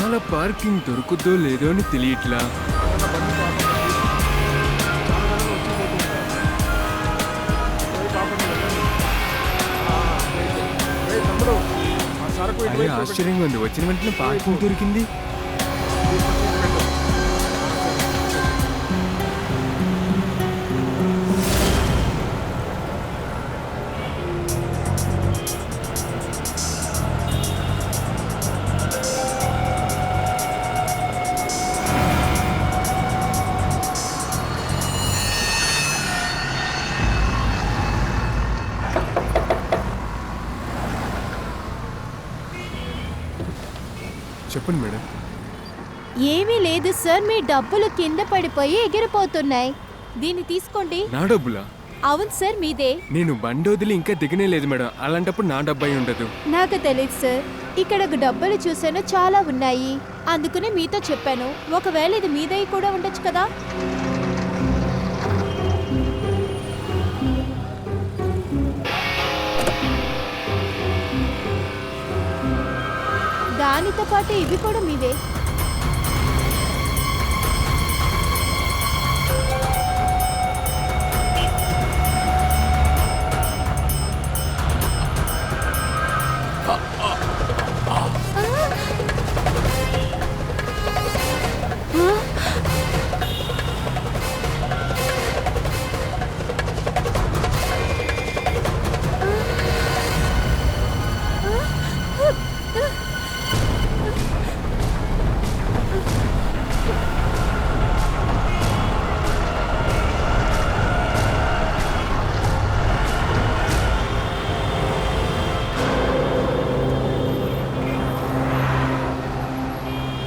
ఇవాళ పార్కింగ్ దొరుకుద్దో లేదో అని తెలియట్లా. అరే ఆశ్చర్యంగా ఉంది, వచ్చిన వెంటనే పార్కింగ్ దొరికింది. చెప్పండి మేడం. ఏమీ లేదు సార్, మీ డబ్బులు కింద పడిపోయి ఎగిరిపోతున్నాయి. దీన్ని తీసుకోండి. నా డబ్బులా? అవును సార్, మీదే. నేను బండి వదిలి ఇంకా దిగనే లేదు మేడం, అలాంటప్పుడు నా డబ్బు అయి ఉండదు. నాకు తెలియదు సార్, ఇక్కడ డబ్బులు చూసాను చాలా ఉన్నాయి, అందుకనే మీతో చెప్పాను. ఒకవేళ ఇది మీదే కూడా ఉండొచ్చు కదా. దానితో పాటు ఇవి కూడా మీవే.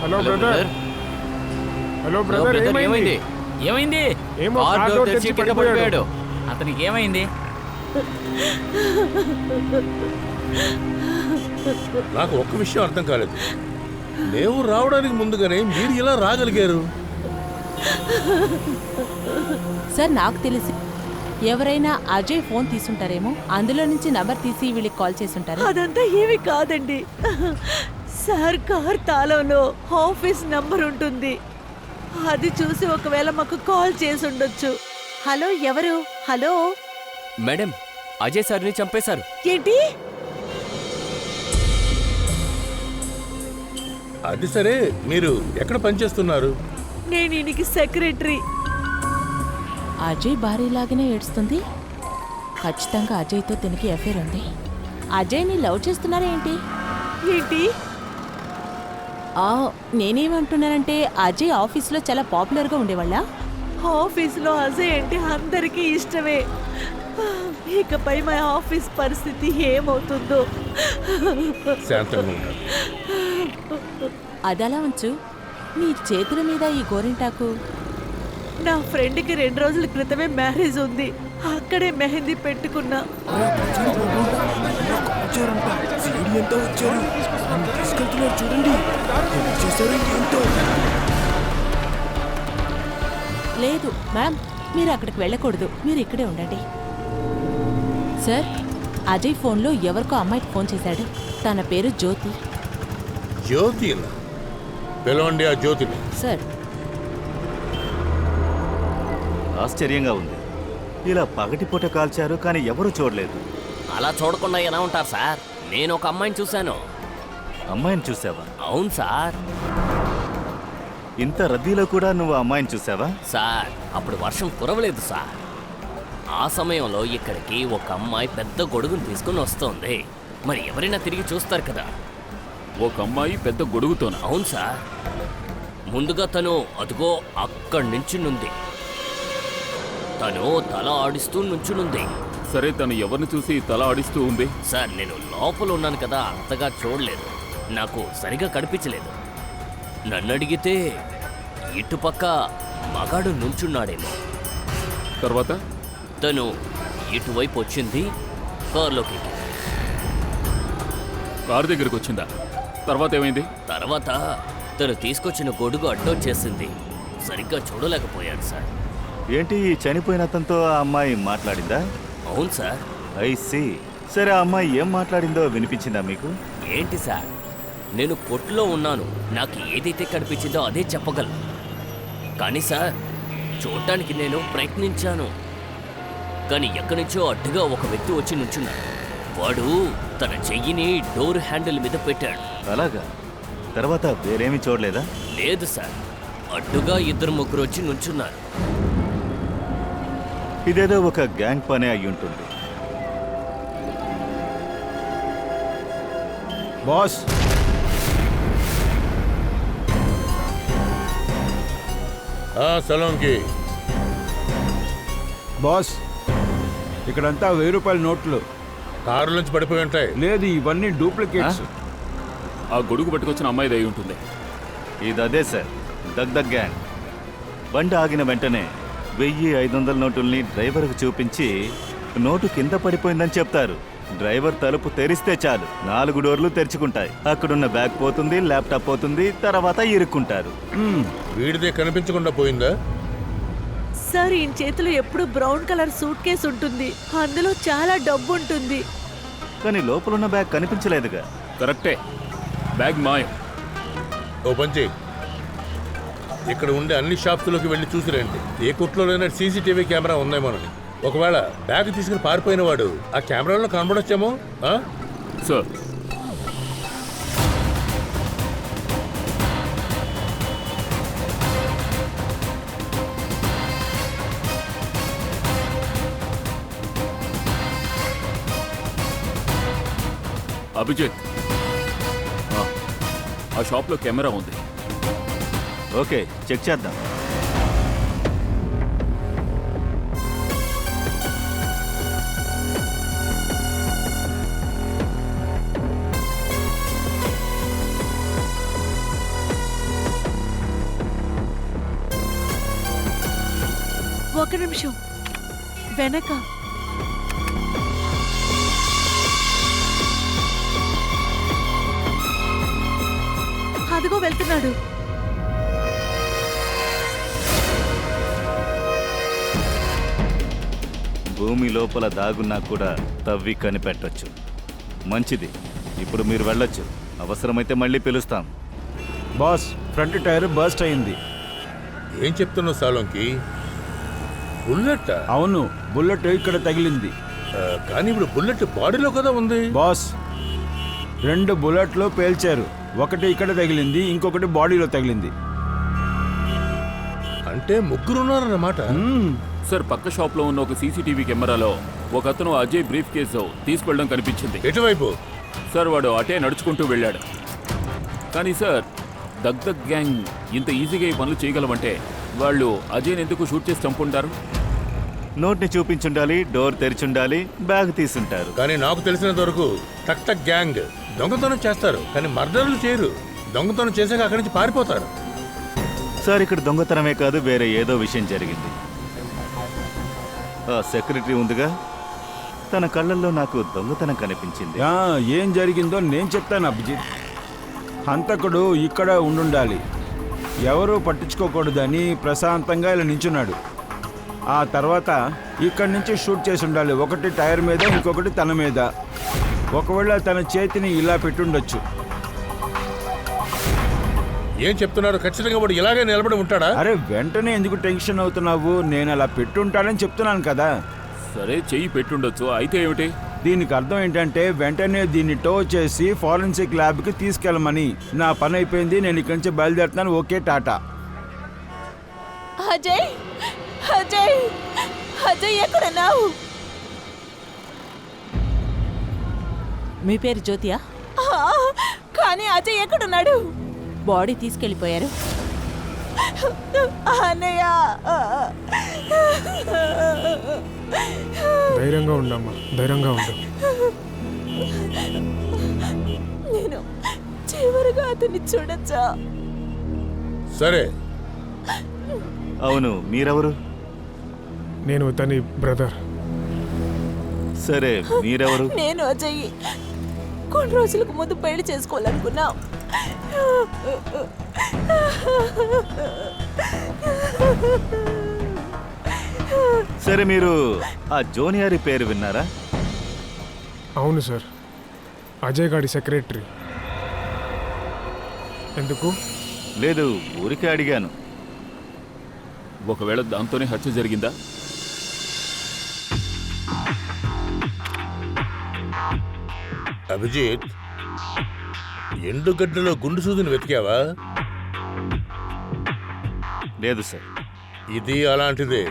Hello brother. హలో బ్రదర్, ఏమైంది? ఏమైంది? ఏమో కార్ డోర్ తెరిచి పడిపోయాడు. అతనికి ఏమైంది? నాకు ఒక్క విషయం అర్థం కాలేదు. మేము రావడానికి ముందుగానే మీరు ఇలా రాగలిగారు? సార్ నాకు తెలిసి ఎవరైనా అజయ్ ఫోన్ తీసుంటారేమో, అందులో నుంచి నంబర్ తీసి వీళ్ళకి కాల్ చేసుంటారు. అదంతా ఏమి కాదండి సార్, కార్ తాళంలో ఆఫీస్ నంబర్ ఉంటుంది, అది చూసి ఒకవేళ మాకు కాల్ చేసి ఉండొచ్చు. హలో, ఎవరు? హలో మేడం, అజయ్ సార్ని చంపేశారు. ఏంటి? అది సరే, మీరు ఎక్కడ పనిచేస్తున్నారు? నేను ఈయనకి సెక్రటరీ. అజయ్ భార్యలాగానే ఏడుస్తుంది. ఖచ్చితంగా అజయ్తో తనకి అఫేర్ ఉంది. అజయ్ని లవ్ చేస్తున్నారా ఏంటి? ఏంటి? నేనేమంటున్నానంటే అజయ్ ఆఫీస్లో చాలా పాపులర్గా ఉండేవాళ్ళ. ఆఫీస్లో అజయ్ అంటే అందరికీ ఇష్టమే. ఇకపై మా ఆఫీస్ పరిస్థితి ఏమవుతుందో. శాంతంగా ఉన్నారు. అదలా ఉంచు, నీ చేతుల మీద ఈ గోరింటాకు. నా ఫ్రెండ్కి 2 రోజుల క్రితమే మ్యారేజ్ ఉంది, అక్కడే మెహందీ పెట్టుకున్నా. చూడండి లేదు మ్యామ్, మీరు అక్కడికి వెళ్ళకూడదు, మీరు ఇక్కడే ఉండండి. సార్, అజయ్ ఫోన్లో ఎవరికో అమ్మాయికి ఫోన్ చేశాడు. తన పేరు జ్యోతి. జ్యోతి? పిలవండి ఆ జ్యోతిని. సార్, ఆశ్చర్యంగా ఉంది. ఇలా పగటిపూట కాల్చారు, కానీ ఎవరూ చూడలేదు. అలా చూడకుండా ఎలా ఉంటారు సార్? నేను ఒక అమ్మాయిని చూశాను. అమ్మాయిని చూసావా? అవును సార్. ఇంత రద్దీలో కూడా నువ్వు అమ్మాయిని చూసావా? సార్, అప్పుడు వర్షం కురవలేదు సార్. ఆ సమయంలో ఇక్కడికి ఒక అమ్మాయి పెద్ద గొడుగును తీసుకుని వస్తోంది. మరి ఎవరైనా తిరిగి చూస్తారు కదా. ఒక అమ్మాయి పెద్ద గొడుగుతోనా? అవును సార్. ముందుగా తను అదుగో అక్కడి నుంచునుంది. తను తల ఆడిస్తూ నుంచునుంది. సరే, తను ఎవరిని చూసి తల ఆడిస్తూ ఉంది? సార్, నేను లోపల ఉన్నాను కదా, అంతగా చూడలేదు, నాకు సరిగా కనిపించలేదు. నన్ను అడిగితే ఇటుపక్క మగాడు నుంచున్నాడేమో. తర్వాత తను ఇటువైపు వచ్చింది, కారులోకి ఎక్కింది. కారు దగ్గరకు వచ్చిందా? తర్వాత ఏమైంది? తర్వాత తను తీసుకొచ్చిన గొడుగు అడ్డొచ్చేసింది. సరిగ్గా చూడలేకపోయాడు సార్. ఏంటి, ఈ చనిపోయిన అతనితో ఆ అమ్మాయి మాట్లాడిందా? అవును సార్. I see. సరే, ఆ అమ్మాయి ఏం మాట్లాడిందో వినిపించిందా మీకు? ఏంటి సార్, నేను కొట్టులో ఉన్నాను. నాకు ఏదైతే కనిపించిందో అదే చెప్పగలను. కానీ సార్, చూడటానికి నేను ప్రయత్నించాను. కానీ ఎక్కడి నుంచో అడ్డుగా ఒక వ్యక్తి వచ్చి నుంచున్నాడు. వాడు తన చెయ్యిని డోర్ హ్యాండిల్ మీద పెట్టాడు. అలాగా? తర్వాత వేరేమీ చూడలేదా? లేదు సార్, అడ్డుగా 2-3 వచ్చి నుంచున్నారు. ఇదేదో ఒక గ్యాంగ్ పనే అయి ఉంటుంది. బాస్, సలోంకి బాస్, ఇక్కడంతా 1000 రూపాయల నోట్లు. కారులోంచి పడిపోయి ఉంటాయి. లేదు, ఇవన్నీ డూప్లికేట్స్. ఆ గొడుగు పట్టుకొచ్చిన అమ్మాయి దై ఉంటుంది. ఇది అదే సార్, దగ్ గ్యాంగ్. బండి ఆగిన వెంటనే 1500 నోటుల్ని డ్రైవర్కు చూపించి నోటు కింద పడిపోయిందని చెప్తారు. డ్రైవర్ తలుపు తెరిస్తే చాలు 4 డోర్లు తెరుచుకుంటాయి. అక్కడున్న బ్యాగ్ పోతుంది, ల్యాప్టాప్ పోతుంది, తర్వాత ఇరుక్కుంటారు. వీడిదే కనిపించకుండా పోయిందా? సార్, ఈయన చేతిలో ఎప్పుడు బ్రౌన్ కలర్ సూట్ కేసు ఉంటుంది. అందులో చాలా డబ్బు ఉంటుంది. కానీ లోపలున్న బ్యాగ్ కనిపించలేదుగా. కరెక్టే, బ్యాగ్ మాయం. ఓ పంచి, ఇక్కడ ఉండే అన్ని షాప్స్లోకి వెళ్ళి చూసిరండి. ఏ కొట్లోనైనా సీసీటీవీ కెమెరా ఉందేమోనని. ఒకవేళ బ్యాగ్ తీసుకుని పారిపోయిన వాడు ఆ కెమెరాలో కనబడొచ్చేమో. సార్, అభిజిత్, ఆ షాప్లో కెమెరా ఉంది. ఓకే, చెక్ చేద్దాం. ఒక నిమిషం, వెనక అదిగో వెళ్తున్నాడు. భూమి లోపల దాగున్నా కూడా తవ్వి కనిపెట్టొచ్చు. మంచిది, ఇప్పుడు మీరు వెళ్ళొచ్చు. అవసరమైతే మళ్ళీ పిలుస్తాం. బాస్, ఫ్రంట్ టైర్ బర్స్ట్ అయింది. ఏం చెప్తున్నావు సాలోంకి? బుల్లెట్? అవును, బుల్లెట్ ఇక్కడ తగిలింది. కానీ ఇప్పుడు బుల్లెట్ బాడీలో కదా ఉంది. బాస్, 2 బుల్లెట్లు పేల్చారు. ఒకటి ఇక్కడ తగిలింది, ఇంకొకటి బాడీలో తగిలింది. అంటే 3 ఉన్నారన్నమాట. సార్, పక్క షాప్లో ఉన్న ఒక సీసీటీవీ కెమెరాలో ఒక అతను అజయ్ బ్రీఫ్ కేసు తీసుకెళ్ళడం కనిపించింది. ఎటువైపు? సార్, వాడు అటే నడుచుకుంటూ వెళ్ళాడు. కానీ సార్, దగ్ గ్యాంగ్ ఇంత ఈజీగా ఈ పనులు చేయగలమంటే వాళ్ళు అజయ్ని ఎందుకు షూట్ చేసి చంపుంటారు? నోట్ని చూపించుండాలి, డోర్ తెరిచుండాలి, బ్యాగ్ తీసుంటారు. కానీ నాకు తెలిసినంత వరకు టక్ గ్యాంగ్ దొంగతనం చేస్తారు, కానీ మర్డర్లు చేయరు. దొంగతనం చేశాక అక్కడి నుంచి పారిపోతారు. సార్, ఇక్కడ దొంగతనమే కాదు, వేరే ఏదో విషయం జరిగింది. ఆ సెక్రటరీ ఉందిగా, తన కళ్ళల్లో నాకు దొంగతనం కనిపించింది. ఏం జరిగిందో నేను చెప్తాను అభిజిత్. హంతకుడు ఇక్కడ ఉండుండాలి, ఎవరూ పట్టించుకోకూడదని ప్రశాంతంగా ఇలా నించున్నాడు. ఆ తర్వాత ఇక్కడి నుంచి షూట్ చేసి ఉండాలి. ఒకటి టైర్ మీద, ఇంకొకటి తన మీద. ఒకవేళ తన చేతిని ఇలా పెట్టుండొచ్చు. ఏం చెప్తున్నారు? ఖచ్చితంగా వాడు ఇలాగే నిలబడి ఉంటాడా? అరే, వెంటనే ఎందుకు టెన్షన్ అవుతున్నావు? నేను అలా పెట్టుంటానని చెప్తున్నాను కదా. సరే, చెయ్యి పెట్టుండొచ్చు, అయితే ఏమిటి? దీనికి అర్థం ఏంటంటే వెంటనే దీన్ని టో చేసి ఫారెన్సిక్ ల్యాబ్కి తీసుకెళ్ళమని. నా పని అయిపోయింది, నేను ఇక్కడి నుంచి బయలుదేరుతున్నాను. ఓకే, టాటా. అజయ్, అజయ్, అజయ్ ఎక్కడున్నావు? మీ పేరు జ్యోతియా? కానీ అజయ్ ఎక్కడున్నాడు? బాడీ తీసుకెళ్ళిపోయారు. అన్నయ్య, ధైర్యంగా ఉండమ్మా, ధైర్యంగా ఉండు. నేను చివరిగా అతన్ని చూడొచ్చా? సరే. అవును, మీరెవరు? నేను తని బ్రదర్. సరే, మీరెవరు? నేను అజయ్. కొన్ని రోజులకు ముందు పెళ్లి చేసుకోవాలనుకున్నా. సరే, మీరు ఆ జూనియర్ పేరు విన్నారా? అవును సార్, అజయ్ గాడి సెక్రటరీ. ఎందుకు? లేదు, ఊరికే అడిగాను. ఒకవేళ దాంతోనే హత్య జరిగిందా? అభిజిత్, ఎండుగడ్డలో గుండు సూదిని వెతికావా? లేదు సార్. ఇది అలాంటిదే.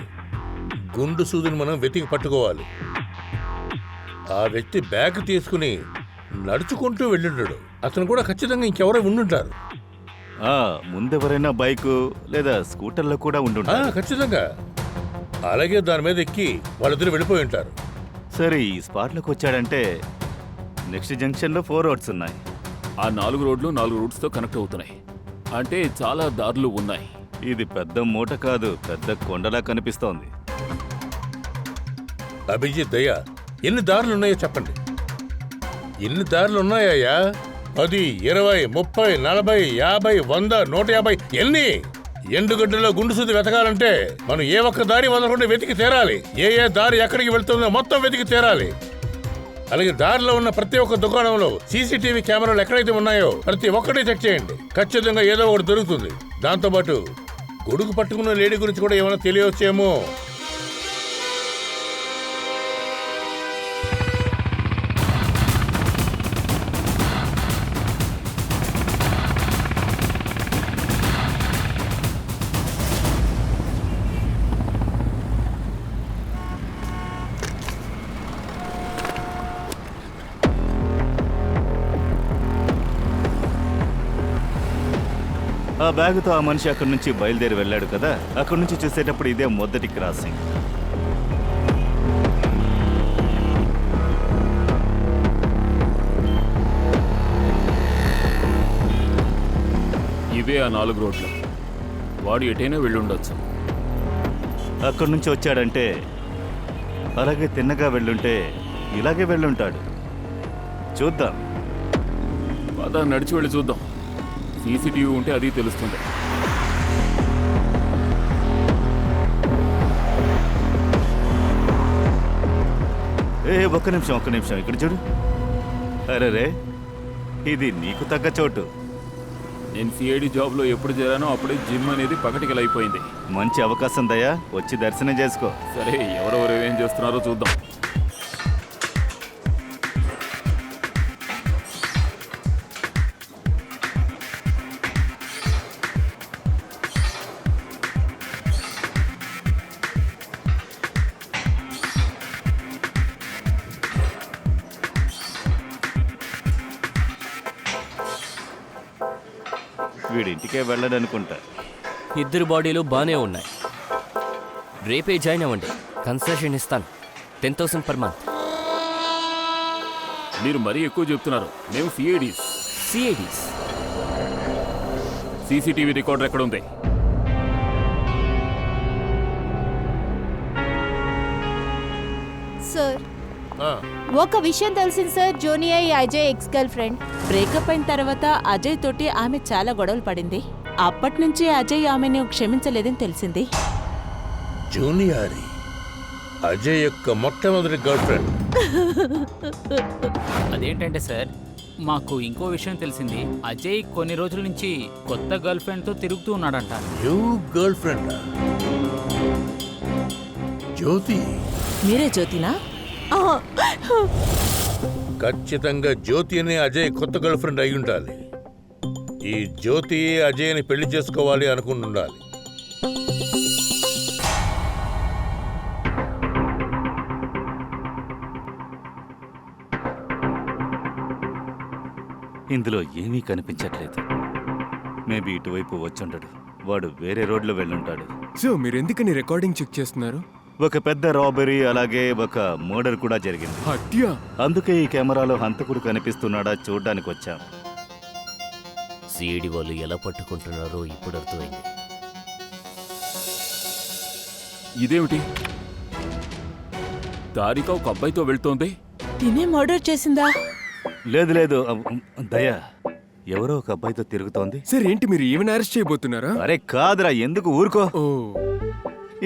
గుండు సూదిని మనం వెతికి పట్టుకోవాలి. ఆ వ్యక్తి బ్యాగ్ తీసుకుని నడుచుకుంటూ వెళ్ళుంటాడు. అతను కూడా ఖచ్చితంగా ఇంకెవరో ఉండుంటారు. ముందెవరైనా బైకు లేదా స్కూటర్లో కూడా ఉండుంటారు. ఖచ్చితంగా. అలాగే దాని మీద ఎక్కి వాళ్ళిద్దరు వెళ్ళిపోయి ఉంటారు. సరే, ఈ స్పాట్లోకి వచ్చాడంటే నెక్స్ట్ జంక్షన్లో 4 రోడ్స్ ఉన్నాయి. ఆ 4 రోడ్లు 4 రూట్స్తో కనెక్ట్ అవుతున్నాయి. అంటే చాలా దారులు ఉన్నాయి. ఇది పెద్ద మూట కాదు, పెద్ద కొండలా కనిపిస్తోంది. అభిజిత్, దయ్యా, ఎన్ని దారులు ఉన్నాయో చెప్పండి. ఎన్ని దారులు ఉన్నాయా? 10, 20, 30, 40, 50, 100, 150, ఎన్ని? ఎండుగడ్డలో గుండు సూది వెతకాలంటే మనం ఏ ఒక్క దారి వదలకుండా వెతికి తీరాలి. ఏ దారి ఎక్కడికి వెళ్తుందో మొత్తం వెతికి తీరాలి. అలాగే దారిలో ఉన్న ప్రతి ఒక్క దుకాణంలో సీసీటీవీ కెమెరాలు ఎక్కడైతే ఉన్నాయో ప్రతి ఒక్కటి చెక్ చేయండి. ఖచ్చితంగా ఏదో ఒకటి దొరుకుతుంది. దాంతోపాటు గొడుగు పట్టుకున్న లేడీ గురించి కూడా ఏమైనా తెలియవచ్చేమో. ఆ బ్యాగుతో ఆ మనిషి అక్కడి నుంచి బయలుదేరి వెళ్ళాడు కదా. అక్కడి నుంచి చూసేటప్పుడు ఇదే మొదటి క్రాసింగ్. ఇవే ఆ 4 రోడ్లు. వాడు ఎటైనా వెళ్ళుండొచ్చు. అక్కడి నుంచి వచ్చాడంటే అలాగే తిన్నగా వెళ్ళుంటే ఇలాగే వెళ్ళుంటాడు. చూద్దాం. పద, నడిచి వెళ్ళి చూద్దాం. సీసీటీవీ ఉంటే అది తెలుస్తుంది. ఒక్క నిమిషం ఇక్కడ చూడు. అరే, ఇది నీకు తగ్గ చోటు. నేను సిఐడి జాబ్లో ఎప్పుడు చేరానో అప్పుడే జిమ్ అనేది పకటికలైపోయింది. మంచి అవకాశం దయా, వచ్చి దర్శనం చేసుకో. సరే, ఎవరెవరు ఏం చేస్తున్నారో చూద్దాం. వీడింటికే వెళ్ళడనుకుంటా. 2 బాడీలు బానే ఉన్నాయి. రేపే జాయిన్ అవ్వండి. కన్సెషన్ ఇస్తాను. 10,000 per month. మీరు మరీ ఎక్కువ చెప్తున్నారు. మేము సిఐడీస్. సీసీటీవీ రికార్డర్ ఎక్కడ ఉంది? సార్, ఒక విషయం తెలిసింది sir. Junior Ajay ex girl friend. Breakup అయిన తర్వాత అజయ్ తోటి ఆమె చాలా గొడవలు పడింది. అప్పటి నుంచి అజయ్ ఆమెను క్షమించలేదని తెలిసింది. జూనియర్ అజయ్ యొక్క మొట్టమొదటి గర్ల్ ఫ్రెండ్. అదేంటంటే సార్, మాకు ఇంకో విషయం తెలిసింది. అజయ్ కొన్ని రోజుల నుంచి కొత్త గర్ల్ ఫ్రెండ్తో తిరుగుతూ ఉన్నాడంట. New girlfriend? జ్యోతి? మీరే జ్యోతినా? ఖచ్చితంగా జ్యోతి అనే అజయ్ కొత్త గర్ల్ ఫ్రెండ్ అయి ఉండాలి. ఈ జ్యోతి అజయ్ని పెళ్లి చేసుకోవాలి అనుకుంటుండాలి. ఇందులో ఏమీ కనిపించట్లేదు. మేబీ ఇటువైపు వచ్చుండడు. వాడు వేరే రోడ్లో వెళ్ళుంటాడు. సో మీరు ఎందుకని రికార్డింగ్ చెక్ చేస్తున్నారు? ఒక పెద్ద రాబరీ అలాగే ఒక మర్డర్ కూడా జరిగింది. హత్య? అందుకే ఈ కెమెరాలో హంతకుడు కనిపిస్తున్నాడా చూడ్డానికి వచ్చాం. సిఐడి వాళ్ళు ఎలా పట్టుకుంటున్నారో ఇప్పుడు అర్థమైంది. ఇదేమిటి? దారిక ఒక అబ్బాయితో వెళ్తోంది. తినే మర్డర్ చేసిందా? లేదు దయా, ఎవరో ఒక అబ్బాయితో తిరుగుతోంది. సార్, ఏంటి మీరు ఈవెన్ అరెస్ట్ చేయబోతున్నారా? అరే కాదురా, ఎందుకు ఊరుకో. ఓ,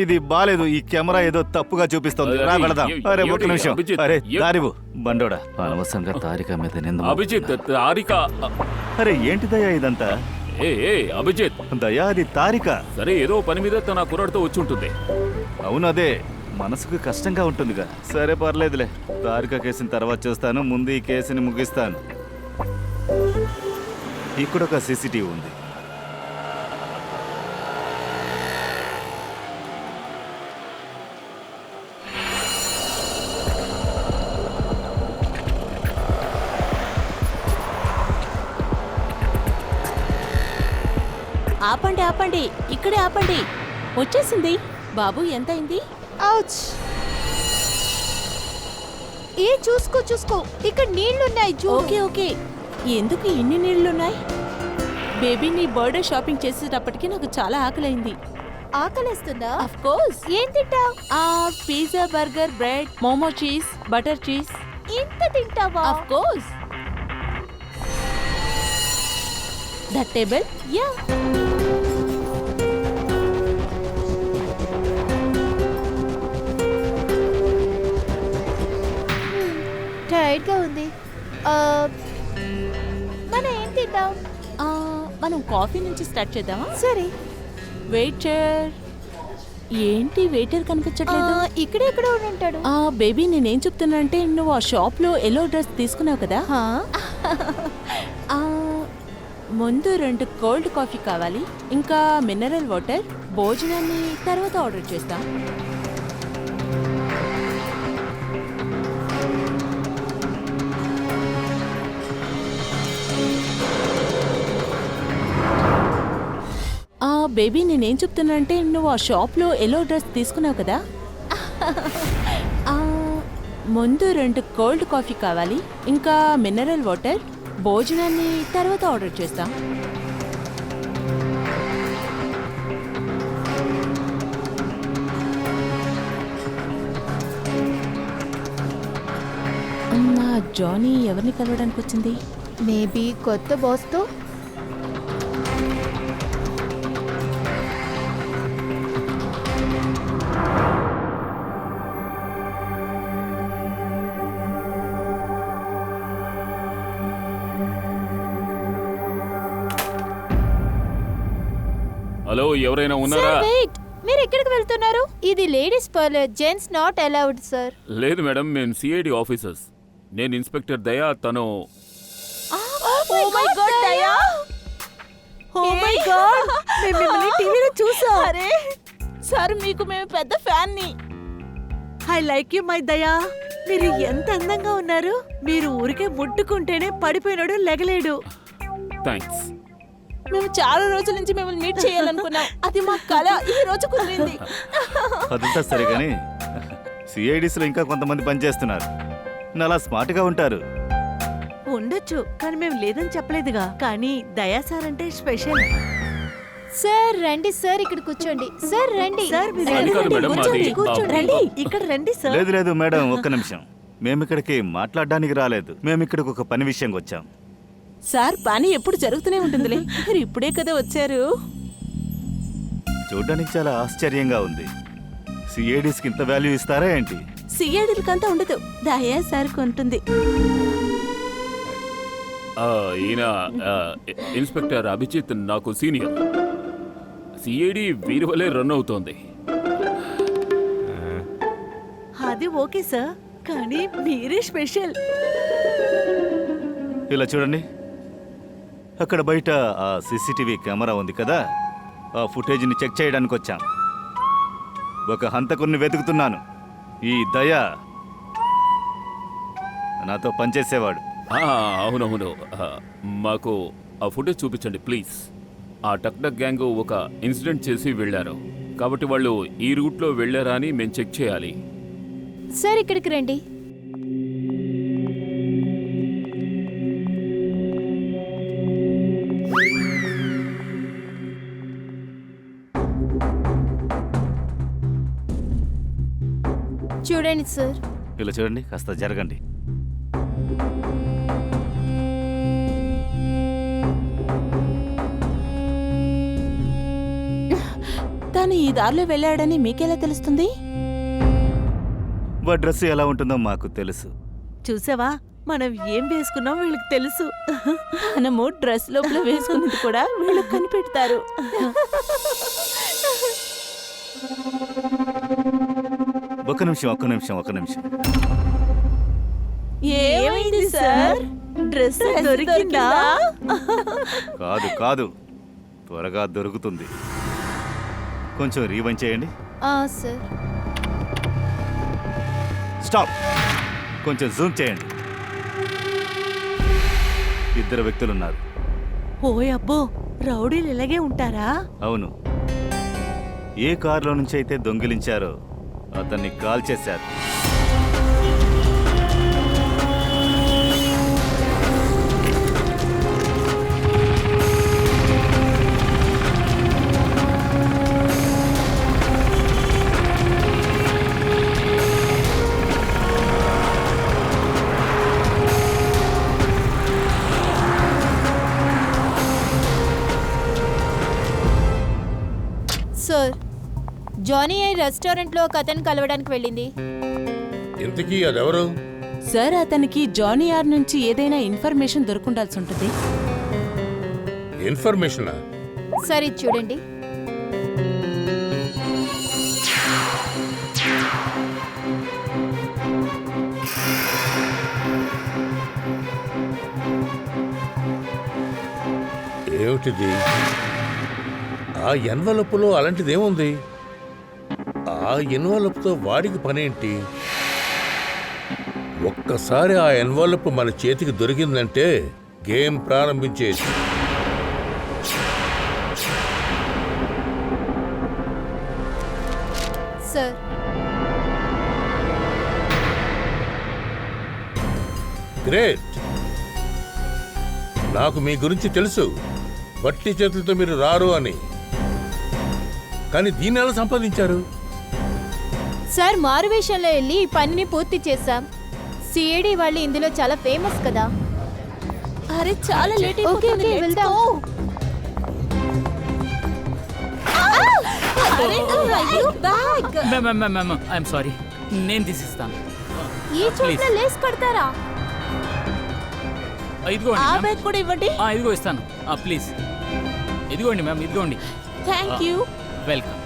ఇది బాలేదు. ఈ కెమెరా ఏదో తప్పుగా చూపిస్తోంది. రా వెళదాం. అరే ఒక్క నిమిషం. అరే దారివు బండోడా. అనవసరంగా తారిక మీద నింద. అభిజిత్, తారిక. అరే ఏంటిదయ్యా ఇదంతా? ఏ అభిజిత్, దయా అది తారిక. సరే ఏదో పని మీద తన కుర్రాడితో వచ్చి ఉంటుంది. అవును, అదే మనసుకు కష్టంగా ఉంటుందిగా. సరే పర్లేదులే, తారిక కేసుని తర్వాత చూస్తాను, ముందు ఈ కేసుని ముగిస్తాను. ఇక్కడ ఒక సీసీటీవీ ఉంది. ఆపండి ఆపండి, ఇక్కడే ఆపండి. వచ్చేసింది. బాబు ఎంత అయింది? ఔచ్! ఏ చూసుకో చూసుకో, ఇక్కడ నీళ్లున్నాయి చూడు. Okay okay. ఎందుకు ఇన్ని నీళ్లున్నాయి? బేబీ, నీ బర్త్డే షాపింగ్ చేసేటప్పటికి నాకు చాలా ఆకలైంది. ఆకలేస్తుందా? Of course. ఏం తింటావ్? Pizza, burger, bread, momo cheese, butter cheese. ఇంత తింటావా? Of course. That table? Yeah. Tired గా ఉంది. మనం ఏం తింటాం? మనం కాఫీ నుంచి స్టార్ట్ చేద్దామా? సరే. వెయిటర్. ఏంటి వెయిటర్ కనిపించట్లేదు? ఇక్కడే ఎక్కడ ఉంటాడు. బేబీ, నేనేం చెప్తున్నా అంటే, నువ్వు ఆ షాప్ లో ఎల్లో డ్రెస్ తీసుకున్నావు కదా, ముందు 2 కోల్డ్ కాఫీ కావాలి, ఇంకా మినరల్ వాటర్. భోజనాన్ని తర్వాత ఆర్డర్ చేస్తాం. బేబీ, నేనేం చెప్తున్నా అంటే, నువ్వు ఆ షాప్ లో ఎల్లో డ్రెస్ తీసుకున్నావు కదా, ముందు 2 కోల్డ్ కాఫీ కావాలి, ఇంకా మినరల్ వాటర్. భోజనాన్ని తర్వాత ఆర్డర్ చేస్తాం. నా జానీ ఎవరిని కలవడానికి వచ్చింది? మేబీ కొత్త బాస్తో. హలో, ఎవరైనా ఉన్నారా? వెయిట్, మీరు ఎక్కడికి వెళ్తున్నారు? ఇది ladies parlour, gents not allowed sir. లేదు మేడం, మేము సిఐడి ఆఫీసర్స్. నేను ఇన్స్పెక్టర్ దయా, తను. ఓ మై గాడ్ దయా! ఓ మై గాడ్, మేము మిమ్మల్ని టీవీలో చూసాం. అరే సార్, మీకు మేము పెద్ద ఫ్యాన్ ని. ఐ లైక్ యు మై దయా. మీరు ఎంత అందంగా ఉన్నారు. మీరు ఊరికే ముట్టుకుంటేనే పడిపోయినాడు లెగలేడు. థ్యాంక్స్. మేము చాలా రోజుల నుంచి మిమ్మల్ని మీట్ చేయాలనుకున్నాం. అది మా కళ ఈ రోజు కుదిరింది. అదంతా సరే కానీ సిఐడిస్లో ఇంకా కొంతమంది పనిచేస్తున్నారు. నాలా స్మార్ట్గా ఉంటారు. ఉండొచ్చు, కానీ మేము లేదని చెప్పలేదుగా. కానీ దయా సార్ అంటే స్పెషల్. సార్ రండి సార్, ఇక్కడ కూర్చోండి. సార్ రండి. సార్ మీరు అది కాదు మేడం, కూర్చోండి, అది- కూర్చోండి. రండి, ఇక్కడ రండి సార్. లేదు లేదు మేడం, ఒక్క నిమిషం. మేము ఇక్కడికి మాట్లాడడానికి రాలేదు. మేము ఇక్కడికి ఒక పని విషయంగా వచ్చాం. సార్, పని ఎప్పుడు జరుగుతూనే ఉంటుందిలే. మీరు ఇప్పుడే కదా వచ్చారు. చూడడానికి చాలా ఆశ్చర్యంగా ఉంది. సిఐడిస్కి ఇంత వాల్యూ ఇస్తారా ఏంటి? సిఐడిలకంతా ఉండదు, దయా సార్కి ఉంటుంది. ఈయన ఇన్స్పెక్టర్ అభిజిత్, నాకు సీనియర్. సిఐడి వీరి వల్లే రన్ అవుతోంది. అది ఓకే సార్, కానీ మీరే స్పెషల్. ఇలా చూడండి, అక్కడ బయట ఆ సీసీటీవీ కెమెరా ఉంది కదా, ఆ ఫుటేజ్ని చెక్ చేయడానికి వచ్చాం. ఒక హంతకుడిని వెతుకుతున్నాను. ఈ దయా నాతో పనిచేసేవాడు. అవునవును, మాకు ఆ ఫుటేజ్ చూపించండి ప్లీజ్. ఆ టక్డక్ గ్యాంగ్ ఒక ఇన్సిడెంట్ చేసి వెళ్ళారు, కాబట్టి వాళ్ళు ఈ రూట్లో వెళ్ళారా అని మేము చెక్ చేయాలి. సార్ ఇక్కడికి రండి. చూడండి సార్. ఇలా చూడండి, కాస్త జరగండి. తను ఈ దారిలో వెళ్ళాడని మీకెలా తెలుస్తుంది? వా డ్రెస్ ఎలా ఉంటుందో మాకు తెలుసు. చూసావా, మనం ఏం వేసుకున్నాం వీళ్ళకి తెలుసు. మనము డ్రెస్ లోపల వేసుకున్నది కూడా వీళ్ళు కనిపెడతారు. ఒక్క నిమిషం. ఏమైంది సార్? డ్రెస్ దొరికిందా? కాదు త్వరగా దొరుకుతుంది. కొంచెం రీవైండ్ చేయండి. సార్. స్టాప్. కొంచెం జూమ్ చేయండి. ఇద్దరు వ్యక్తులున్నారు. ఓయ్ అబ్బో, రౌడీలు ఇలాగే ఉంటారా? అవును. ఏ కారులో నుంచి అయితే దొంగిలించారో అతన్ని కాల్ చేశారు. సార్, జానీ ఐ రెస్టారెంట్లో ఒక అతను కలవడానికి వెళ్ళింది. ఇంతకీ అదెవరు? సార్, అతనికి జానీ ఆర్ నుంచి ఏదైనా ఇన్ఫర్మేషన్ దొరుకుండాల్సి ఉంటుంది. ఇన్ఫర్మేషనా? సరే చూడండి. ఏమిటిది? ఆ ఎన్వలప్లో అలాంటిదేముంది? ఆ ఎన్వలప్తో వాడికి పనేంటి? ఒక్కసారి ఆ ఎన్వలప్ మన చేతికి దొరికిందంటే గేమ్ ప్రారంభించేది. Sir, great. నాకు మీ గురించి తెలుసు, వట్టి చేతులతో మీరు రారు అని. కానీ దీన్ని ఎలా సంపాదించారు? సార్, మారువేషంలో వెళ్ళి ఈ పనిని పూర్తి చేశాం. సిఐడి వాళ్ళు ఇందులో చాలా ఫేమస్ కదా. అరే చాలా లేట్ ఓకే ఓకే, వెళ్దాం. ఐఎమ్ సారీ, నేను తీసిస్తాను. ఈ చోట్ల లేస్ కడతారా? ఇదిగోండి ఆ మ్యామ్. బ్యాగ్ కూడా ఇవ్వండి. ఇదిగో ఇస్తాను, ప్లీజ్. ఇదిగోండి మ్యామ్, ఇదిగోండి. Thank you. వెల్కమ్.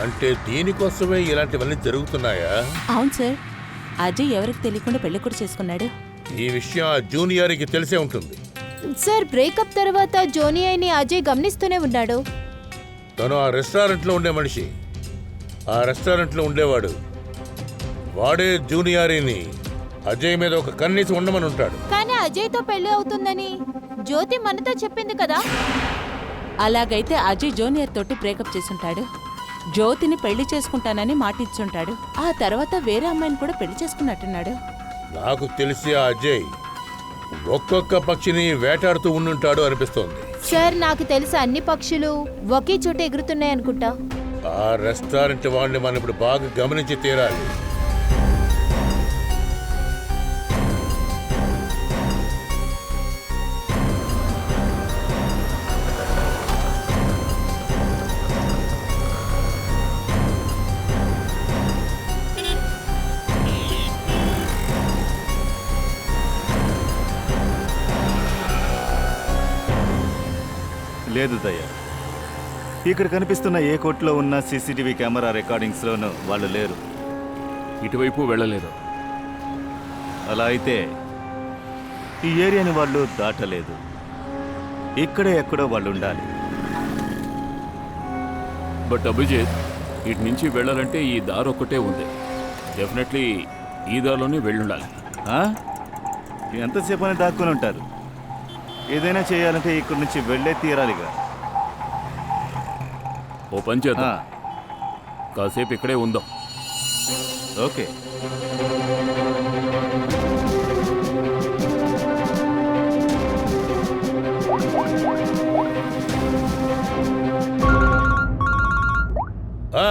అంటే దీనికోసమే ఇలాంటివన్నీ జరుగుతున్నాయా? అవును సార్, అజయ్ ఎవరికి తెలియకుండా పెళ్లి కూడా చేసుకున్నాడు. ఈ విషయం ఆ జూనియర్కి తెలిసే ఉంటుంది. సార్, బ్రేకప్ తర్వాత జోనీ ఐని అజయ్ గమనిస్తూనే ఉన్నాడు. తను ఆ రెస్టారెంట్లో ఉండే మనిషి. ఆ రెస్టారెంట్లో ఉండేవాడు. వాడే జూనియర్ని అజయ్ మీద ఒక కన్నీసి ఉండమని ఉంటాడు. కానీ అజయ్తో పెళ్లి అవుతుందని జ్యోతి మనతో చెప్పింది కదా. అలాగైతే అజయ్ జూనియర్ తోటి బ్రేకప్ చేసుంటాడు. జ్యోతిని పెళ్లి చేసుకుంటానని మాటిచ్చుంటాడు. ఆ తర్వాత వేరే అమ్మాయిని కూడా పెళ్లి చేసుకున్నట్టున్నాడు. నాకు తెలిసి ఆ అజయ్ ఒక్కొక్క పక్షిని వేటాడుతూ ఉండుంటాడు అనిపిస్తోంది. సార్, నాకు తెలిసి అన్ని పక్షులు ఒకే చోట ఎగురుతున్నాయి అనుకుంటా. ఆ రెస్టారెంట్ వాడిని మనం ఇప్పుడు బాగా గమనించి తీరాలి. లేదు దయ్యా, ఇక్కడ కనిపిస్తున్న ఏ కోట్లో ఉన్న సీసీటీవీ కెమెరా రికార్డింగ్స్లోనూ వాళ్ళు లేరు. ఇటువైపు వెళ్ళలేదు. అలా అయితే ఈ ఏరియాని వాళ్ళు దాటలేదు. ఇక్కడే ఎక్కడో వాళ్ళు ఉండాలి. బట్ అభిజిత్, ఇటు నుంచి వెళ్ళాలంటే ఈ దారి ఒక్కటే ఉంది. డెఫినెట్లీ ఈ దారిలోనే వెళ్ళుండాలి. ఎంతసేపు అని దాక్కుని ఉంటారు? ఏదైనా చేయాలంటే ఇక్కడి నుంచి వెళ్ళే తీరాలిగా. ఓ పని చేద్దాం, కాసేపు ఇక్కడే ఉందాం. ఓకే.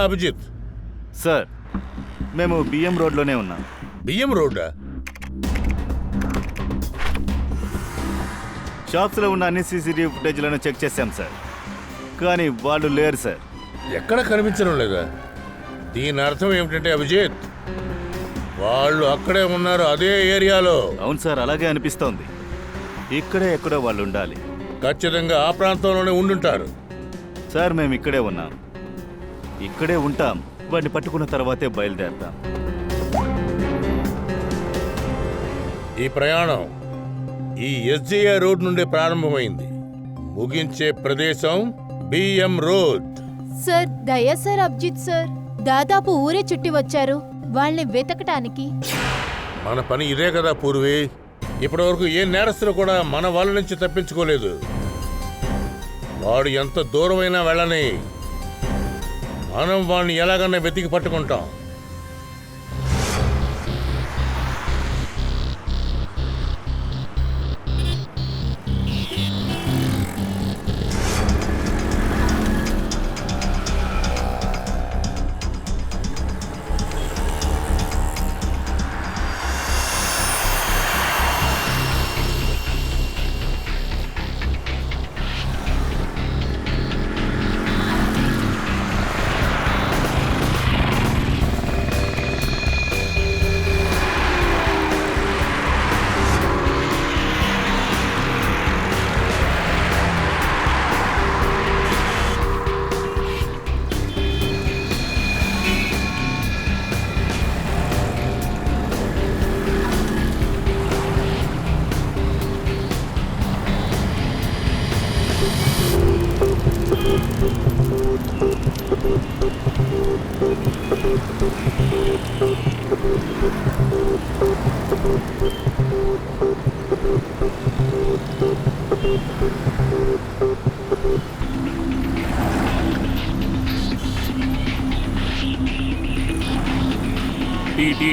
అభిజిత్ సార్, మేము బిఎం రోడ్లోనే ఉన్నాం. బియ్యం రోడ్డా? షాప్స్లో ఉన్న అన్ని సీసీటీవీ ఫుటేజ్లను చెక్ చేశాం సార్. కానీ వాళ్ళు లేరు సార్. ఎక్కడ కనిపించడం లేదా? దీని అర్థం ఏమిటంటే అభిజిత్, వాళ్ళు అక్కడే ఉన్నారు, అదే ఏరియాలో. అవును సార్, అలాగే అనిపిస్తోంది. ఇక్కడే ఎక్కడో వాళ్ళు ఉండాలి. ఖచ్చితంగా ఆ ప్రాంతంలోనే ఉండుంటారు. సార్ మేము ఇక్కడే ఉన్నాం, ఇక్కడే ఉంటాం. వాడిని పట్టుకున్న తర్వాతే బయలుదేరతాం. ఈ ప్రయాణం ఈ ఎస్జేఐ రోడ్ నుండి ప్రారంభమైంది. ముగించే ప్రదేశం బిఎం రోడ్. సార్ దయా సార్, అభిజిత్ సార్ దాదాపు ఊరే చుట్టి వచ్చారు వాళ్ళని వెతకటానికి. మన పని ఇదే కదా పూర్వి. ఇప్పటివరకు ఏ నేరస్తులు కూడా మన వాళ్ళ నుంచి తప్పించుకోలేదు. వాడు ఎంత దూరమైనా వెళ్ళని, మనం వాడిని ఎలాగన్నా వెతికి పట్టుకుంటాం. టీ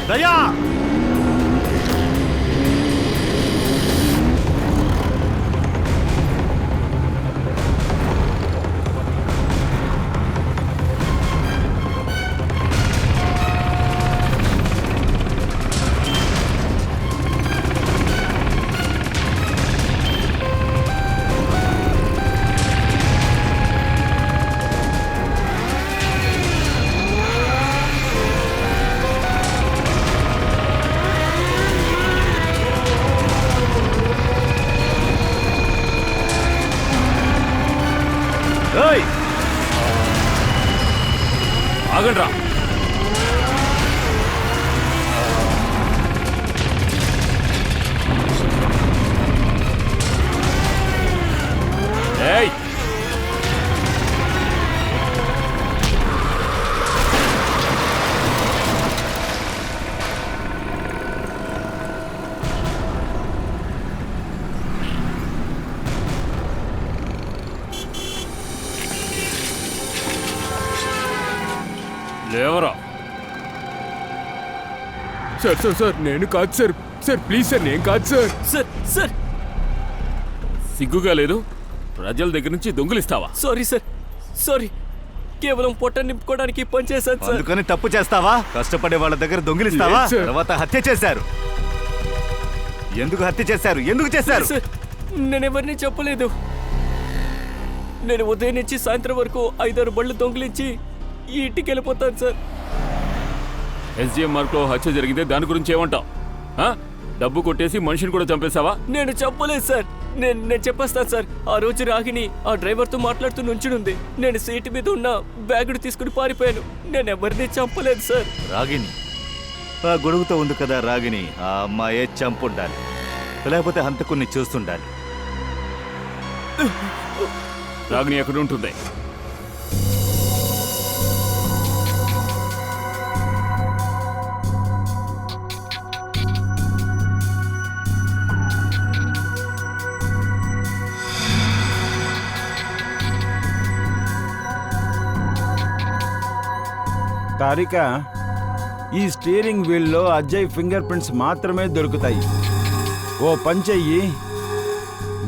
దయా! ఏయ్! ఆగండ్రా. ఏయ్! లేవరా. సార్ సార్ సార్ నేను కాదు సార్. సార్ ప్లీజ్ సార్, నేను కాదు సార్. సార్ సార్ సిగ్గుగా లేదు? ప్రజల దగ్గర నుంచి దొంగిలిస్తావా? Sorry sir, sorry. కేవలం పొట్ట నింపుకోవడానికి పని చేశాను సార్. అందుకని తప్పు చేస్తావా? కష్టపడే వాళ్ళ దగ్గర దొంగిలిస్తావా? లేదు సార్. తర్వాత హత్య చేశారు. ఎందుకు హత్య చేశారు? ఎందుకు చేశారు? సార్ నేనెవరిని చెప్పలేదు. నేను ఉదయం నుంచి సాయంత్రం వరకు 5-6 బళ్ళు దొంగిలించి ఈ ఇంటికి వెళ్ళిపోతాను సార్. ఎస్జిఎం మార్క్ లో హత్య జరిగితే దాని గురించి ఏమంటావు? డబ్బు కొట్టేసి మనిషిని కూడా చంపేశావా? నేను చెప్పలేదు సార్. నేను చెప్పేస్తాను సార్. ఆ రోజు రాగిని ఆ డ్రైవర్తో మాట్లాడుతూ నుంచునుంది. నేను సీటు మీద ఉన్న బ్యాగుడు తీసుకుని పారిపోయాను. నేను ఎవరిని చంపలేదు సార్. రాగిని ఆ గొడుగుతో ఉంది కదా రాగిని, ఆ అమ్మాయే చంపుండాలి. లేకపోతే హంతకుణ్ణి చూస్తుండాలి. రాగిణి ఎక్కడ ఉంటుంది? తారిక, ఈ స్టీరింగ్ వీల్లో అజయ్ ఫింగర్ ప్రింట్స్ మాత్రమే దొరుకుతాయి. ఓ పని చెయ్యి,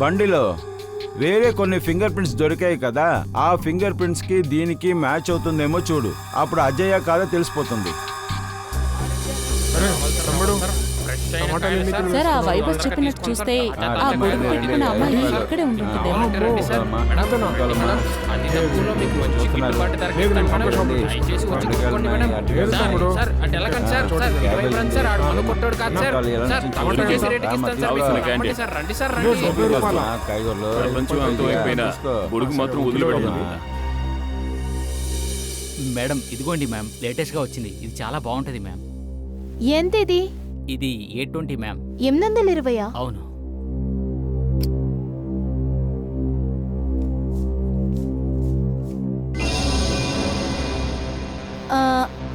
బండిలో వేరే కొన్ని ఫింగర్ ప్రింట్స్ దొరికాయి కదా, ఆ ఫింగర్ ప్రింట్స్ కి దీనికి మ్యాచ్ అవుతుందేమో చూడు. అప్పుడు అజయ్ కాదో తెలిసిపోతుంది. సార్, ఆ వైభవ్ చెప్పినట్టు చూస్తే ఆ గొడుగు పెట్టుకున్న అమ్మాయి ఇక్కడే ఉంటుందేమో. ప్రపంచం అంతమైపోయినా గొడుగు మాత్రం వదిలిపెట్టదు. మేడం ఇదిగోండి మ్యామ్, లేటెస్ట్ గా వచ్చింది. ఇది చాలా బాగుంటది మ్యామ్. ఎంత ఇది? ఇది 820 మ్యామ్. 820? అవును.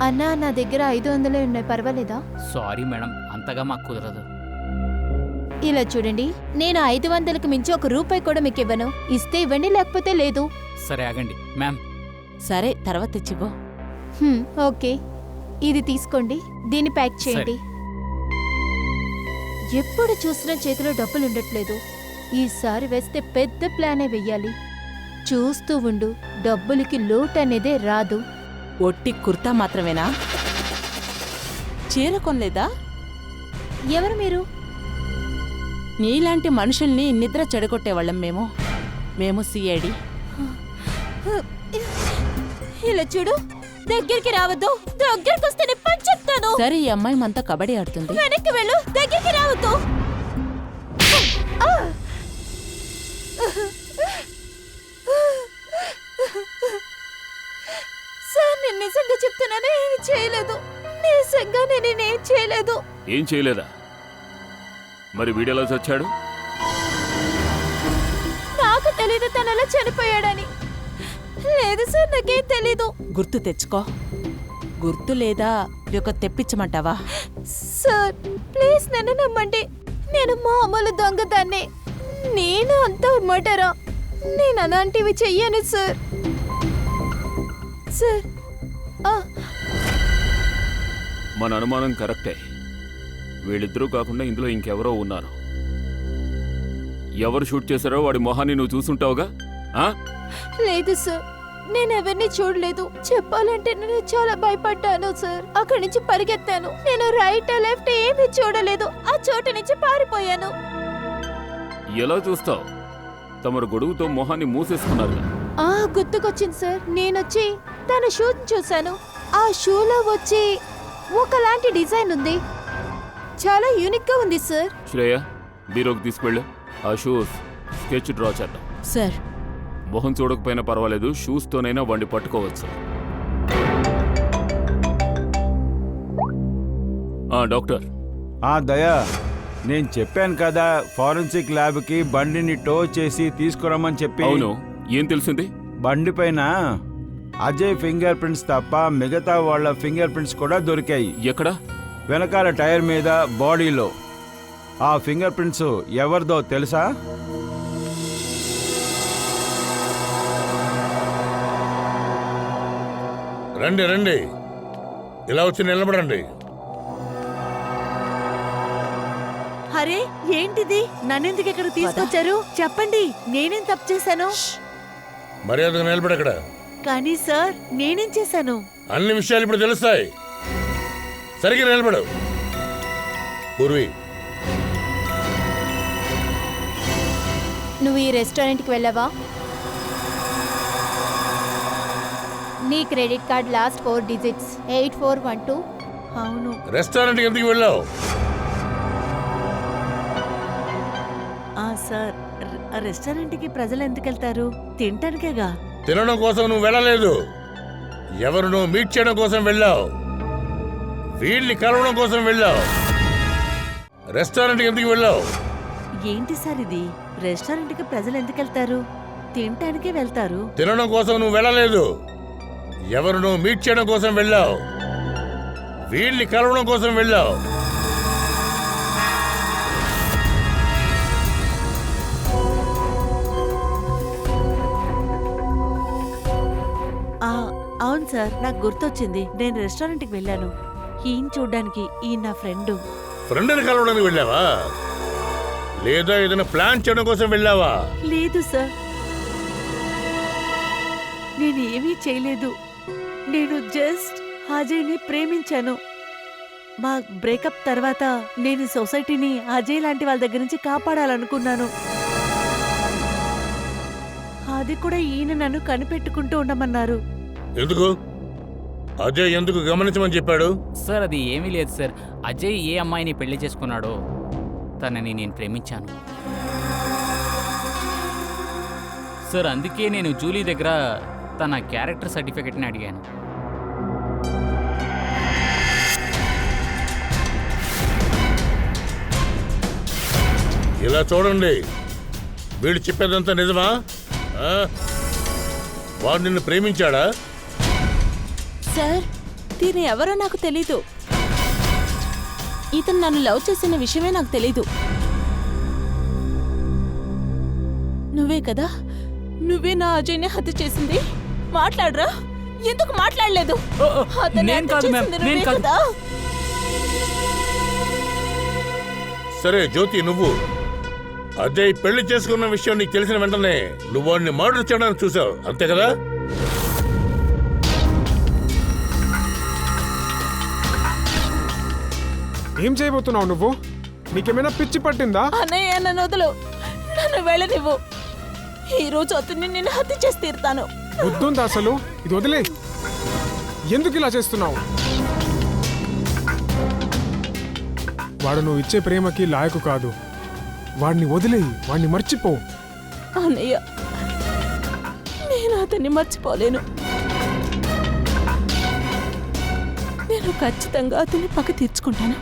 అన్నా, నా దగ్గర 500 ఉన్నాయి, పర్వాలేదా? సారీ మేడం, అంతగా మాకు కుదరదు. ఇలా చూడండి, నేను 500కి మించి ₹1 కూడా మీకు ఇవ్వను. ఇస్తే ఇవ్వండి, లేకపోతే లేదు. సరే ఆగండి మ్యామ్. సరే, తర్వాత తెచ్చిపో. ఓకే, ఇది తీసుకోండి, దీన్ని ప్యాక్ చేయండి. ఎప్పుడు చూసినా చేతిలో డబ్బులు ఉండట్లేదు. ఈసారి వేస్తే పెద్ద ప్లానే వెయ్యాలి. చూస్తూ ఉండు, డబ్బులకి లోటు అనేదే రాదు. ఒట్టి కుర్తా మాత్రమేనా? చీర కొనలేదా? ఎవరు మీరు? నీలాంటి మనుషుల్ని నిద్ర చెడగొట్టేవాళ్ళం మేము సిఐడి. ఇలా చూడు, దగ్గరికి రావద్దు. దగ్గరికి వస్తే నేను పని చెప్తాను. సరే, ఈ అమ్మాయి మనతో కబడ్డీ ఆడుతుంది. వెనక్కి వెళ్ళు, దగ్గరికి రావద్దు. సార్, నేను నిజంగా చెప్తున్నాను, ఏమి చేయలేదు. నిజంగా నేనేం చేయలేదు. ఏం చేయలేదా? మరి వీడెలా చచ్చాడు? నాకు తెలీదు తను ఎలా చనిపోయాడని. లేదు సార్, నాకేం తెలీదు. గుర్తు తెచ్చుకో. గుర్తు లేదా ఒక తెప్పించమంటావా? సార్, ప్లీజ్ నన్ను నమ్మండి. నేను మామూలు దొంగదాన్నే. నేను అంతా మటరా. నేను అలాంటివి చెయ్యను సార్. సార్, మన అనుమానం కరెక్టే. వీళ్ళిద్దరూ కాకుండా ఇందులో ఇంకెవరో ఉన్నారు. ఎవరు షూట్ చేశారో వాడి మొహాన్ని నువ్వు చూసుంటావుగా? లేదు సార్, నేను ఎవరిని చూడలేదు. చెప్పాలంటే నేను చాలా భయపడ్డాను సార్. అక్కడి నుంచి పరిగెత్తాను. నేను రైట్ లెఫ్ట్ ఏమీ చూడలేదు. ఆ చోటు నుంచి పారిపోయాను. ఎలా చూస్తావు? తమరు గొడుగుతో మొహాన్ని మూసేసుకున్నారుగా. గుర్తుకొచ్చింది సార్. నేనొచ్చి తన షూని చూశాను. ఆ షూలో వచ్చి ఒకలాంటి డిజైన్ ఉంది. చాలా యూనిక్ గా ఉంది సార్. శ్రేయ, బీరోకి తీసుకెళ్ళు. ఆ షూస్ స్కెచ్ డ్రా చేద్దాం. సార్, మొహం చూడకపోయినా పర్వాలేదు, షూస్తోనైనా వండి పట్టుకోవచ్చు. డాక్టర్. దయా, నేను చెప్పాను కదా ఫారెన్సిక్ ల్యాబ్కి బండిని టో చేసి తీసుకురమ్మని చెప్పి. అవును, ఏం తెలిసింది? బండి పైన అజయ్ ఫింగర్ ప్రింట్స్ తప్ప మిగతా వాళ్ళ ఫింగర్ ప్రింట్స్ కూడా దొరికాయి. ఎక్కడ? వెనకాల టైర్ మీద, బాడీలో. ఆ ఫింగర్ ప్రింట్స్ ఎవరిదో తెలుసా? రండి రండి, ఇలా వచ్చి నిలబడండి. అరే, ఏంటిది? నన్నెందుకు ఇక్కడ తీసుకొచ్చారు? చెప్పండి, నేనేం తప్పు చేశాను? మర్యాదగా నిలబడి అక్కడ. కానీ సార్, నేనేం చేశాను? అన్ని విషయాలు ఇప్పుడు తెలుస్తాయి. సరిగ్గా నిలబడు. పూర్వి, నువ్వు ఈ రెస్టారెంట్కి వెళ్ళావా? నీ క్రెడిట్ కార్డ్ లాస్ట్ 4 డిజిట్స్ 8412. అవును. రెస్టారెంట్కి ఎందుకు వెళ్ళావు? సార్, రెస్టారెంట్కి ప్రజలు ఎందుకు వెళ్తారు? తినటానికేగా. తినడం కోసం నువ్వు వెళ్ళలేదు. ఎవరు నువ్వు మీట్ చేయడం కోసం వెళ్ళావు. వీళ్ళని కలవడం కోసం వెళ్ళావు. రెస్టారెంట్కి ఎందుకు వెళ్ళావు? ఏంటి సార్ ఇది? రెస్టారెంట్కి ప్రజలు ఎందుకు వెళ్తారు? తినటానికే వెళ్తారు. తినడం కోసం నువ్వు వెళ్ళలేదు, ఎవరు నువ్వు మీట్ చేయడం కోసం వెళ్ళావు, వీళ్ళని కలవడం కోసం వెళ్ళావు. అవును సార్, నాకు గుర్తొచ్చింది. నేను రెస్టారెంట్కి వెళ్ళాను ఈయన చూడ్డానికి. ఈయన నా ఫ్రెండ్. ఫ్రెండ్ని కలవడానికి వెళ్ళావా, లేదా ఏదైనా ప్లాన్ చేయడం కోసం వెళ్ళావా? లేదు సార్, నేను ఏమీ చేయలేదు. నేను జస్ట్ అజయ్ని ప్రేమించాను. మా బ్రేకప్ తర్వాత నేను సొసైటీని అజయ్ లాంటి వాళ్ళ దగ్గర నుంచి కాపాడాలనుకున్నాను. అది కూడా ఈయన నన్ను కనిపెట్టుకుంటూ ఉండమన్నారు. ఎందుకు? అజయ్ ఎందుకు గమనించమని చెప్పాడు? సార్ అది ఏమీ లేదు సార్. అజయ్ ఏ అమ్మాయిని పెళ్లి చేసుకున్నాడో తనని నేను ప్రేమించాను సార్. అందుకే నేను జూలీ దగ్గర తన క్యారెక్టర్ సర్టిఫికెట్ని అడిగాను. ఇలా చూడండి, వీడు చెప్పేదంతా నిజమా? వాడు నిన్ను ప్రేమించాడా? సార్, దీని ఎవరో నాకు తెలీదు. ఇతను నన్ను లవ్ చేసిన విషయమే నాకు తెలీదు. నువ్వే కదా, నువ్వే నా అజయ్ని హత్య చేసింది. మాట్లాడరా, ఎందుకు మాట్లాడలేదు? నేను కాదు మ్యామ్, నేను కాదు. సరే జ్యోతి, నువ్వు అజయ్ పెళ్లి చేసుకున్న విషయం నీకు తెలిసిన వెంటనే నువ్వు వాడిని మర్డర్ చేయడానికి చూసావు, అంతే కదా? ఏం చేయబోతున్నావు నువ్వు? నీకేమైనా పిచ్చి పట్టిందా? అన్నయ్య, నన్ను వదులు, నన్ను వెళ్ళనివ్వు. ఈ రోజు అతన్ని నేను హత్య చేసి తీరుతాను. వద్దుందా అసలు? ఇది వదిలే. ఎందుకు ఇలా చేస్తున్నావు? వాడు నువ్వు ఇచ్చే ప్రేమకి లాయకు కాదు. వాడిని వదిలేయి, వాడిని మర్చిపో. అన్నయ్య, నేను అతన్ని మర్చిపోలేను. నేను ఖచ్చితంగా అతన్ని పక్క తీర్చుకుంటాను.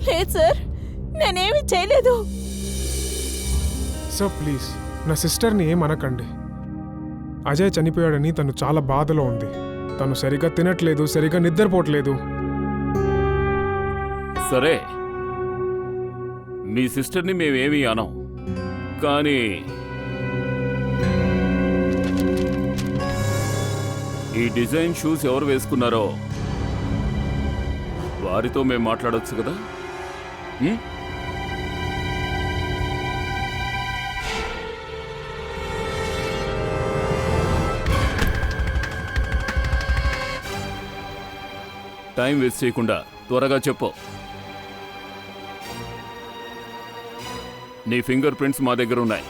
లేదు సార్, నేనేమీ చేయలేదు. సార్ ప్లీజ్, నా సిస్టర్ని ఏమనకండి. అజయ్ చనిపోయాడని తను చాలా బాధలో ఉంది. తను సరిగా తినట్లేదు, సరిగా నిద్రపోవట్లేదు. సరే, మీ సిస్టర్ని మేమేమీ అనం, కానీ ఈ డిజైన్ షూస్ ఎవరు వేసుకున్నారో వారితో మేము మాట్లాడొచ్చు కదా? టైం వేస్ట్ చేయకుండా త్వరగా చెప్పు. నీ ఫింగర్ ప్రింట్స్ మా దగ్గర ఉన్నాయి.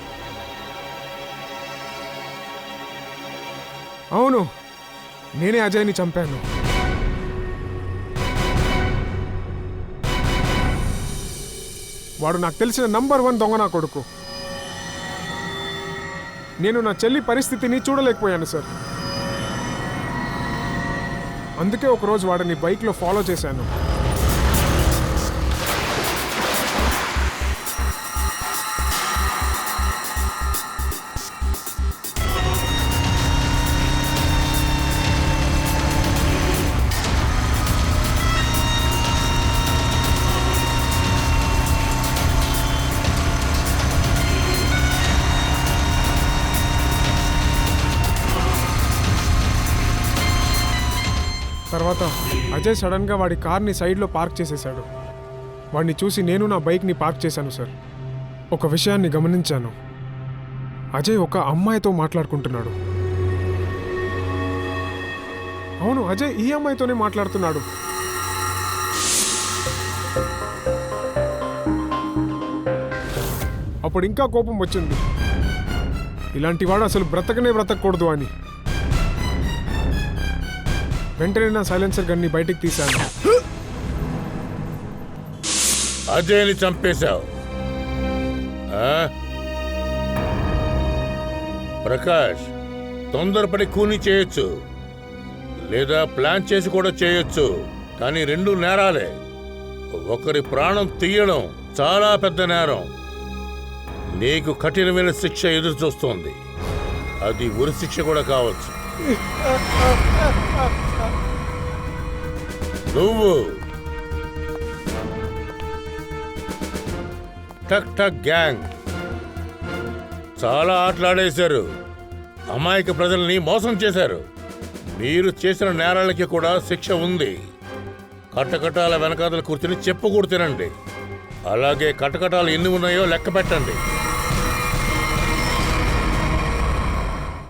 అవును, నేనే అజయ్ని చంపాను. వాడు నాకు తెలిసిన నంబర్ 1 దొంగ నా కొడుకు. నేను నా చెల్లి పరిస్థితిని చూడలేకపోయాను సార్. అందుకే ఒకరోజు వాడిని బైక్లో ఫాలో చేశాను. తర్వాత అజయ్ సడన్గా వాడి కార్ని సైడ్లో పార్క్ చేసేశాడు. వాడిని చూసి నేను నా బైక్ని పార్క్ చేశాను సార్. ఒక విషయాన్ని గమనించాను. అజయ్ ఒక అమ్మాయితో మాట్లాడుకుంటున్నాడు. అవును, అజయ్ ఈ అమ్మాయితోనే మాట్లాడుతున్నాడు. అప్పుడు ఇంకా కోపం వచ్చింది. ఇలాంటి వాడు అసలు బ్రతకకూడదు అని. వెంటనే నా సైలెన్సర్ గన్ని బయటికి తీశాను. అజయ్ని చంపేశావు. ప్రకాష్, తొందరపడి కూని చేయొచ్చు, లేదా ప్లాన్ చేసి కూడా చేయొచ్చు, కానీ 2 నేరాలే. ఒకరి ప్రాణం తీయడం, చాలా పెద్ద నేరం. నీకు కఠినమైన శిక్ష ఎదురు చూస్తోంది. అది ఉరి శిక్ష కూడా కావచ్చు. నువ్వు టక్ టక్ గ్యాంగ్ చాలా ఆటలాడేశారు. అమాయక ప్రజల్ని మోసం చేశారు. మీరు చేసిన నేరాలకి కూడా శిక్ష ఉంది. కటకటాల వెనకాతల కూర్చుని చెప్పుకూడు తినండి. అలాగే కటకటాలు ఎన్ని ఉన్నాయో లెక్క పెట్టండి.